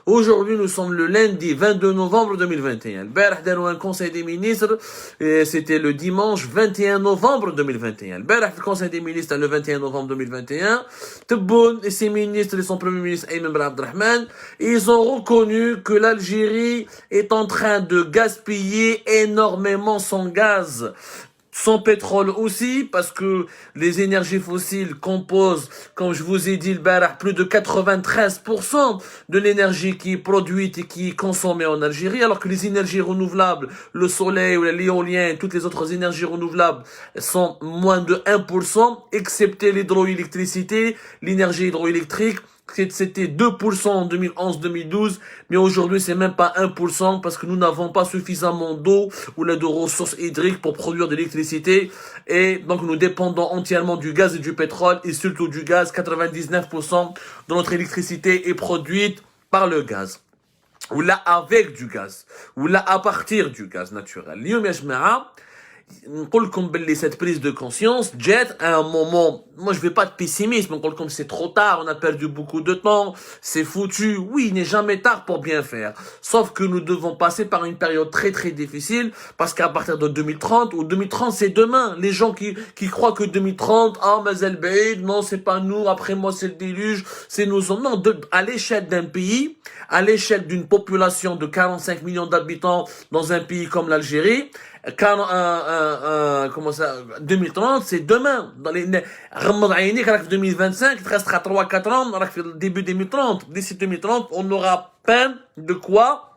Aujourd'hui, nous sommes le lundi 22 novembre 2021. البارح داروا un conseil des ministres, et c'était le dimanche 21 novembre 2021. البارح في conseil des ministres le 21 novembre 2021. Tebboune et ses ministres et son premier ministre Ayman Ben Abdelrahman, ils ont reconnu que l'Algérie est en train de gaspiller énormément son gaz. Son pétrole aussi, parce que les énergies fossiles composent, comme je vous ai dit le barah, plus de 93% de l'énergie qui est produite et qui est consommée en Algérie, alors que les énergies renouvelables, le soleil ou l'éolien et toutes les autres énergies renouvelables sont moins de 1%, excepté l'hydroélectricité, l'énergie hydroélectrique. C'était 2% en 2011-2012, mais aujourd'hui c'est même pas 1% parce que nous n'avons pas suffisamment d'eau ou de ressources hydriques pour produire de l'électricité, et donc nous dépendons entièrement du gaz et du pétrole, et surtout du gaz. 99% de notre électricité est produite par le gaz, ou là avec du gaz, ou là à partir du gaz naturel. اليوم يا جماعة نقول لكم باللي cette prise de conscience جات à un moment, moi je vais pas être pessimiste, mais نقول لكم c'est trop tard, on a perdu beaucoup de temps, c'est foutu. Oui, il n'est jamais tard pour bien faire, sauf que nous devons passer par une période très très difficile, parce qu'à partir de 2030, ou 2030 c'est demain, les gens qui croient que 2030, ah mazal baïd, non c'est pas nous, après moi c'est le déluge, c'est nous, non, à l'échelle d'un pays, à l'échelle d'une population de 45 millions d'habitants dans un pays comme l'Algérie, comment ça, 2030, c'est demain. Dans les, 2025, il te restera 3-4 ans, début 2030. D'ici 2030, on aura peine de quoi?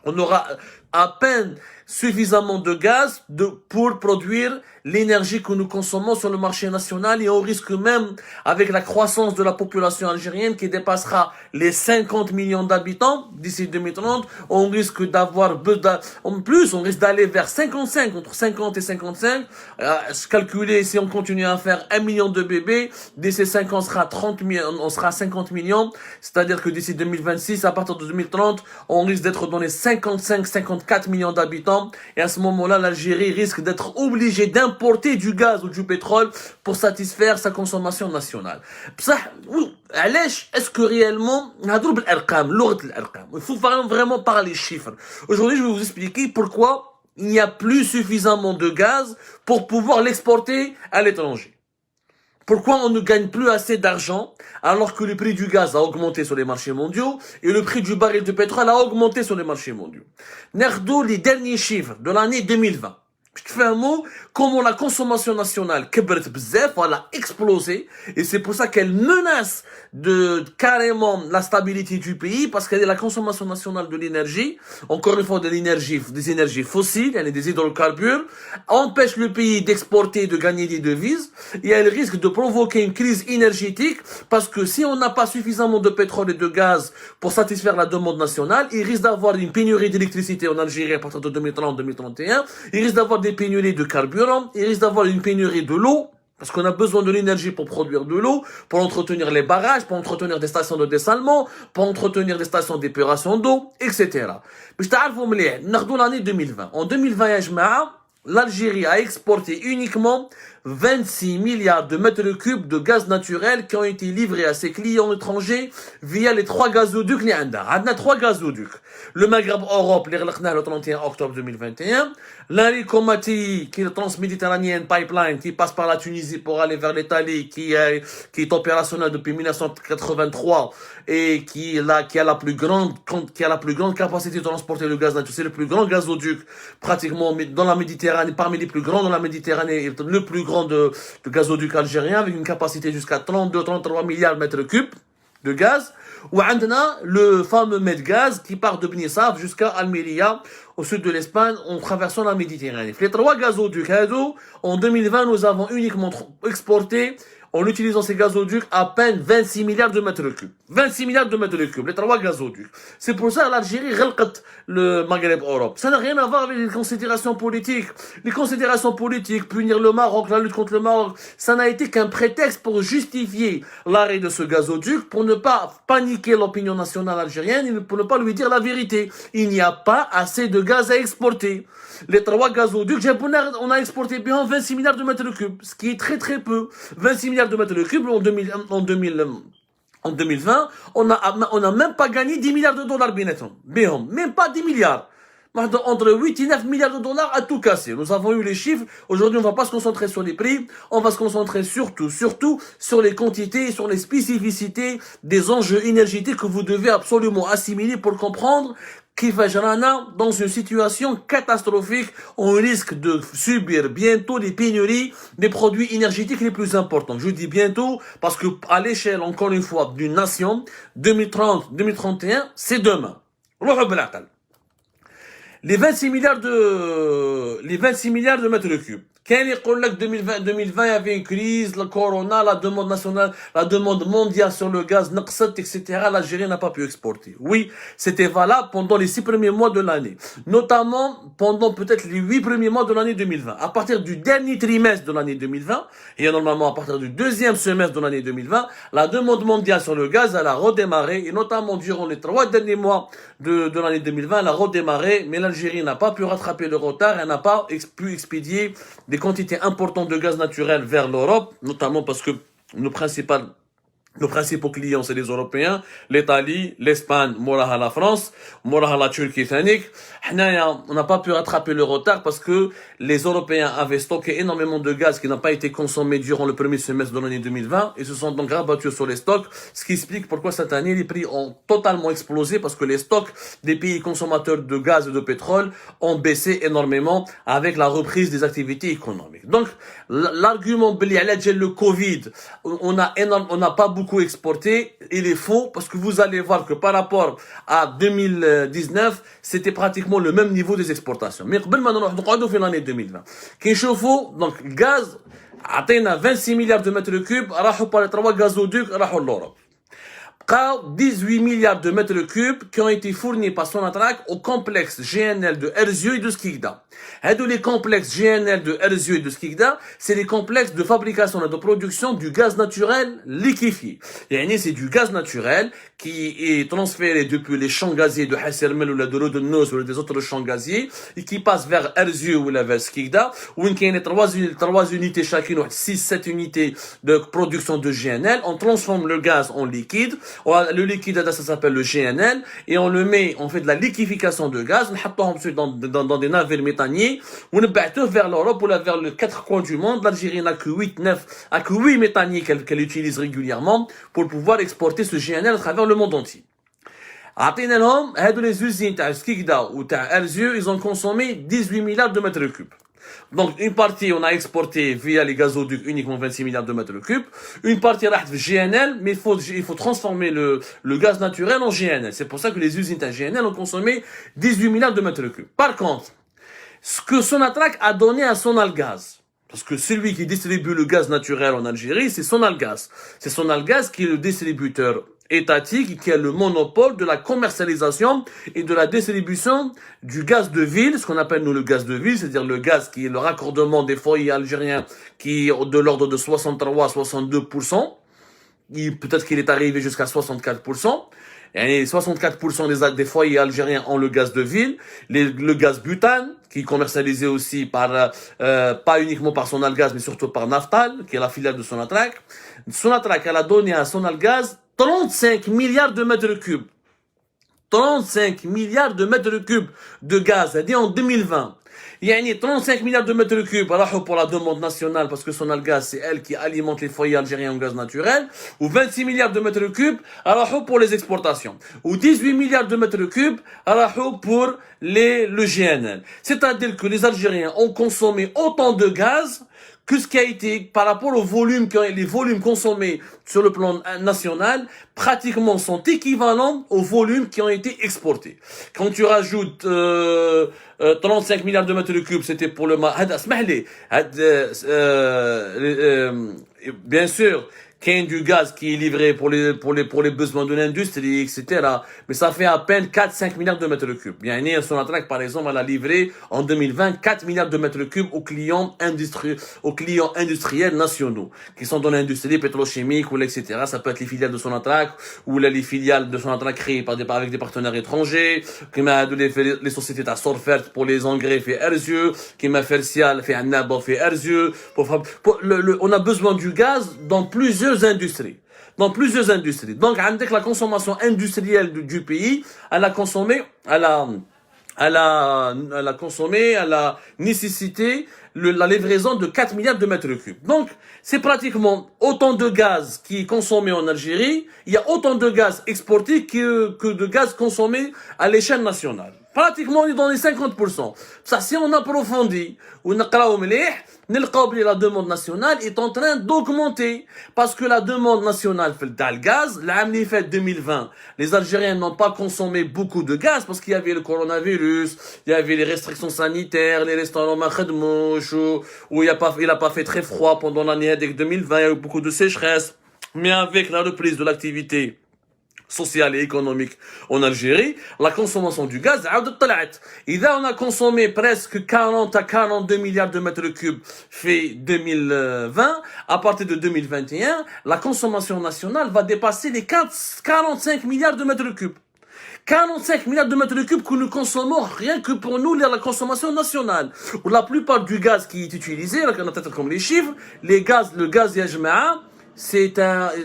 On aura à peine suffisamment de gaz pour produire l'énergie que nous consommons sur le marché national, et on risque même, avec la croissance de la population algérienne qui dépassera les 50 millions d'habitants d'ici 2030, on risque d'avoir, en plus, on risque d'aller vers 55, entre 50 et 55, calculer, si on continue à faire 1 million de bébés, d'ici 5 ans, on sera 50 millions, c'est-à-dire que d'ici 2026, à partir de 2030, on risque d'être dans les 55-54 millions d'habitants, et à ce moment-là, l'Algérie risque d'être obligée d'importer du gaz ou du pétrole pour satisfaire sa consommation nationale. Est-ce que réellement, il faut vraiment parler chiffres. Aujourd'hui, je vais vous expliquer pourquoi il n'y a plus suffisamment de gaz pour pouvoir l'exporter à l'étranger. Pourquoi on ne gagne plus assez d'argent alors que le prix du gaz a augmenté sur les marchés mondiaux et le prix du baril de pétrole a augmenté sur les marchés mondiaux? Nerdo, les derniers chiffres de l'année 2020. Je te fais un mot, comment la consommation nationale, elle a explosé, et c'est pour ça qu'elle menace de carrément la stabilité du pays, parce que la consommation nationale de l'énergie, encore une fois de l'énergie, des énergies fossiles, des hydrocarbures, empêche le pays d'exporter et de gagner des devises, et elle risque de provoquer une crise énergétique, parce que si on n'a pas suffisamment de pétrole et de gaz pour satisfaire la demande nationale, il risque d'avoir une pénurie d'électricité en Algérie à partir de 2030-2031, il risque d'avoir des pénuries de carburant, il risque d'avoir une pénurie de l'eau, parce qu'on a besoin de l'énergie pour produire de l'eau, pour entretenir les barrages, pour entretenir des stations de dessalement, pour entretenir des stations d'épuration d'eau, etc. Mais je t'arrive مليح, ناخذوا l'année 2020. En 2020, يا جماعة, l'Algérie a exporté uniquement 26 milliards de mètres cubes de gaz naturel qui ont été livrés à ses clients étrangers via les 3 gazoducs اللي عندها. عندنا 3 gazoducs. Le Maghreb Europe, اللي غلقناه le 31 octobre 2021. L'Henri Komati, qui est le Transméditerranéen Pipeline, qui passe par la Tunisie pour aller vers l'Italie, qui est opérationnel depuis 1983 et qui a la plus grande capacité de transporter le gaz naturel. C'est le plus grand gazoduc, pratiquement, dans la Méditerranée, parmi les plus grands dans la Méditerranée, le plus grand de gazoduc algérien, avec une capacité jusqu'à 32-33 milliards de mètres cubes de gaz. Ou عندنا le fameux Medgaz qui part de Bnissaf jusqu'à Almeria au sud de l'Espagne en traversant la Méditerranée. Les 3 gazoducs, en 2020, nous avons uniquement exporté, en utilisant ces gazoducs, à peine 26 milliards de mètres cubes. 26 milliards de mètres cubes, les 3 gazoducs. C'est pour ça que l'Algérie غلقت le Maghreb Europe. Ça n'a rien à voir avec les considérations politiques. Les considérations politiques, punir le Maroc, la lutte contre le Maroc, ça n'a été qu'un prétexte pour justifier l'arrêt de ce gazoduc, pour ne pas paniquer l'opinion nationale algérienne, et pour ne pas lui dire la vérité. Il n'y a pas assez de gaz à exporter. Les 3 gazoducs, on a exporté bien 26 milliards de mètres cubes, ce qui est très très peu. 26 milliards de mètres cubes en En 2020, on a même pas gagné 10 milliards de dollars, même pas 10 milliards. Entre 8 et 9 milliards de dollars à tout casser. Nous avons eu les chiffres. Aujourd'hui, on ne va pas se concentrer sur les prix. On va se concentrer surtout sur les quantités, sur les spécificités des enjeux énergétiques que vous devez absolument assimiler pour comprendre qu'il va dans une situation catastrophique. On risque de subir bientôt les pénuries des produits énergétiques les plus importants. Je dis bientôt parce que à l'échelle, encore une fois, d'une nation, 2030, 2031, c'est demain. Les 26 milliards de mètres cubes. Quand il dit que 2020, il y avait une crise, le corona, la demande nationale, la demande mondiale sur le gaz, etc. L'Algérie n'a pas pu exporter. Oui, c'était valable pendant les 6 premiers mois de l'année. Notamment pendant peut-être les 8 premiers mois de l'année 2020. À partir du dernier trimestre de l'année 2020, et normalement à partir du deuxième semestre de l'année 2020, la demande mondiale sur le gaz, elle a redémarré, et notamment durant les 3 derniers mois de l'année 2020, elle a redémarré, mais l'Algérie n'a pas pu rattraper le retard, elle n'a pas pu expédier des quantités importantes de gaz naturel vers l'Europe, notamment parce que nos principaux clients, c'est les Européens, l'Italie, l'Espagne, moraha la France, moraha la Turquie, on n'a pas pu rattraper le retard parce que les Européens avaient stocké énormément de gaz qui n'a pas été consommé durant le premier semestre de l'année 2020 et se sont donc rabattus sur les stocks, ce qui explique pourquoi cette année les prix ont totalement explosé parce que les stocks des pays consommateurs de gaz et de pétrole ont baissé énormément avec la reprise des activités économiques. Donc, l'argument le Covid, on n'a pas beaucoup exporté, il est faux parce que vous allez voir que par rapport à 2019, c'était pratiquement le même niveau des exportations. Mais maintenant, nous في l'année 2020. كنشوفوا donc gaz عطينا 26 milliards de mètres cubes راحوا par les 3 gazoducs راحوا l'Europe. 18 milliards de mètres cubes qui ont été fournis par Sonatrach au complexe GNL de Erzurum et de Skikda. Les complexes GNL de Erzurum et de Skikda, c'est les complexes de fabrication et de production du gaz naturel liquéfié. C'est du gaz naturel qui est transféré depuis les champs gaziers de Hassermel ou de Rodennos ou des autres champs gaziers et qui passe vers Erzurum ou vers Skikda où il y a 3 unités chacune, 6-7 unités de production de GNL. On transforme le gaz en liquide. Le liquide, ça s'appelle le GNL, et on le met, on fait de la liquéfication de gaz, on le dans des navires méthaniers, on le bat vers l'Europe ou vers les 4 coins du monde. L'Algérie n'a que 8 méthaniers qu'elle utilise régulièrement pour pouvoir exporter ce GNL à travers le monde entier. عطينا لهم هادو les usines تاع سكيكدا ou تاع Erzurum, ils ont consommé 18 milliards de mètres cubes. Donc, une partie, on a exporté via les gazoducs uniquement 26 milliards de mètres cubes. Une partie, GNL, mais il faut transformer le gaz naturel en GNL. C'est pour ça que les usines à GNL ont consommé 18 milliards de mètres cubes. Par contre, ce que Sonatrach a donné à Sonalgaz, parce que celui qui distribue le gaz naturel en Algérie, c'est Sonalgaz. C'est Sonalgaz qui est le distributeur étatique qui a le monopole de la commercialisation et de la distribution du gaz de ville, ce qu'on appelle nous le gaz de ville, c'est-à-dire le gaz qui est le raccordement des foyers algériens qui est de l'ordre de 63 à 62%. Peut-être qu'il est arrivé jusqu'à 64%. Et 64% des foyers algériens ont le gaz de ville, le gaz butane, qui est commercialisé aussi par, pas uniquement par Sonalgaz, mais surtout par Naftal, qui est la filiale de Sonatrach. Sonatrach, elle a donné à Sonalgaz 35 milliards de mètres cubes. 35 milliards de mètres cubes de gaz, c'est-à-dire en 2020. Il y a 35 milliards de mètres cubes pour la demande nationale, parce que Sonalgaz, c'est elle qui alimente les foyers algériens en gaz naturel, ou 26 milliards de mètres cubes pour les exportations, ou 18 milliards de mètres cubes pour le GNL. C'est-à-dire que les Algériens ont consommé autant de gaz que ce qui a été, par rapport aux volumes, les volumes consommés sur le plan national, pratiquement sont équivalents aux volumes qui ont été exportés. Quand tu rajoutes 35 milliards de mètres cubes, c'était pour le bien sûr, qu'il y a du gaz qui est livré pour les besoins de l'industrie, etc. Mais ça fait à peine 4-5 milliards de mètres cubes. Bien, Sonatrach, par exemple, elle a livré en 2020 4 milliards de mètres cubes aux clients industriels nationaux, qui sont dans l'industrie pétrochimique ou etc. Ça peut être les filiales de Sonatrach, ou les filiales de Sonatrach créées avec des partenaires étrangers, qui m'a les sociétés à Sorfert pour les engrais fait Erzurum, qui m'a Fercial fait Annaba fait Erzurum. On a besoin du gaz dans plusieurs plusieurs industries. Dans plusieurs industries. Donc, avec la consommation industrielle du pays, elle a consommé, elle a consommé, elle a nécessité la livraison de 4 milliards de mètres cubes. Donc, c'est pratiquement autant de gaz qui est consommé en Algérie, il y a autant de gaz exporté que de gaz consommé à l'échelle nationale. Pratiquement, on est dans les 50%. Ça, si on approfondit, ou la demande nationale est en train d'augmenter. Parce que la demande nationale fait le gaz, l'année fait 2020, les Algériens n'ont pas consommé beaucoup de gaz parce qu'il y avait le coronavirus, il y avait les restrictions sanitaires, les restaurants makhedmouch, où il a pas fait très froid pendant l'année 2020, il y a eu beaucoup de sécheresse. Mais avec la reprise de l'activité sociale et économique en Algérie, la consommation du gaz a طلعت. إذا on a consommé presque 40 à 42 milliards de mètres cubes fait 2020, à partir de 2021, la consommation nationale va dépasser les 45 milliards de mètres cubes. 45 milliards de mètres cubes que nous consommons rien que pour nous, la consommation nationale. Pour la plupart du gaz qui est utilisé, comme les chiffres, le gaz Yajma'a,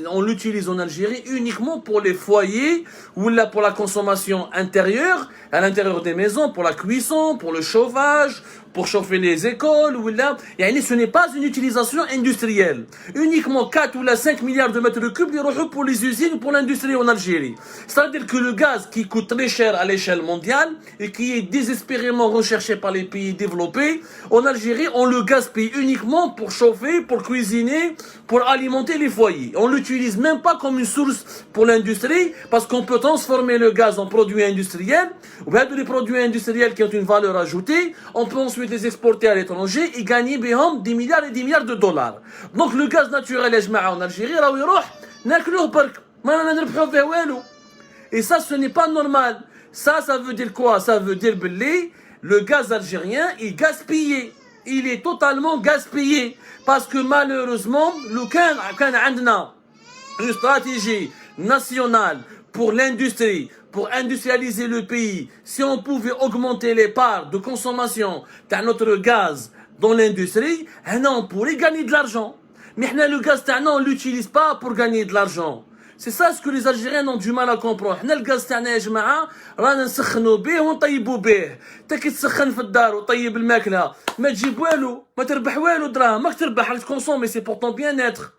on l'utilise en Algérie uniquement pour les foyers ou là pour la consommation intérieure, à l'intérieur des maisons, pour la cuisson, pour le chauffage, pour chauffer les écoles ou là. Ce n'est pas une utilisation industrielle. Uniquement 4 ou 5 milliards de mètres cubes pour les usines ou pour l'industrie en Algérie. C'est-à-dire que le gaz qui coûte très cher à l'échelle mondiale et qui est désespérément recherché par les pays développés, en Algérie, on le gaspille uniquement pour chauffer, pour cuisiner, pour alimenter les foyers. On l'utilise même pas comme une source pour l'industrie parce qu'on peut transformer le gaz en produits industriels ou bien des produits industriels qui ont une valeur ajoutée. On peut ensuite les exporter à l'étranger et gagner des milliards et des milliards de dollars. Donc le gaz naturel en Algérie, et ça, ce n'est pas normal. Ça veut dire quoi? Ça veut dire que le gaz algérien est gaspillé. Il est totalement gaspillé. Parce que malheureusement, une stratégie nationale pour l'industrie, pour industrialiser le pays, si on pouvait augmenter les parts de consommation de notre gaz dans l'industrie, on pourrait gagner de l'argent. Mais le gaz, on ne l'utilise pas pour gagner de l'argent. C'est ça ce que les Algériens ont du mal à comprendre. حنا الغاز تاعنا يا جماعه رانا نسخنوا به ونطيبوا به. انت كي تسخن في الدار وطيب الماكله ما تجيب والو، ما تربح والو دراهم، ماك تربح راك تكونسومي سي بور طون بيان اتر.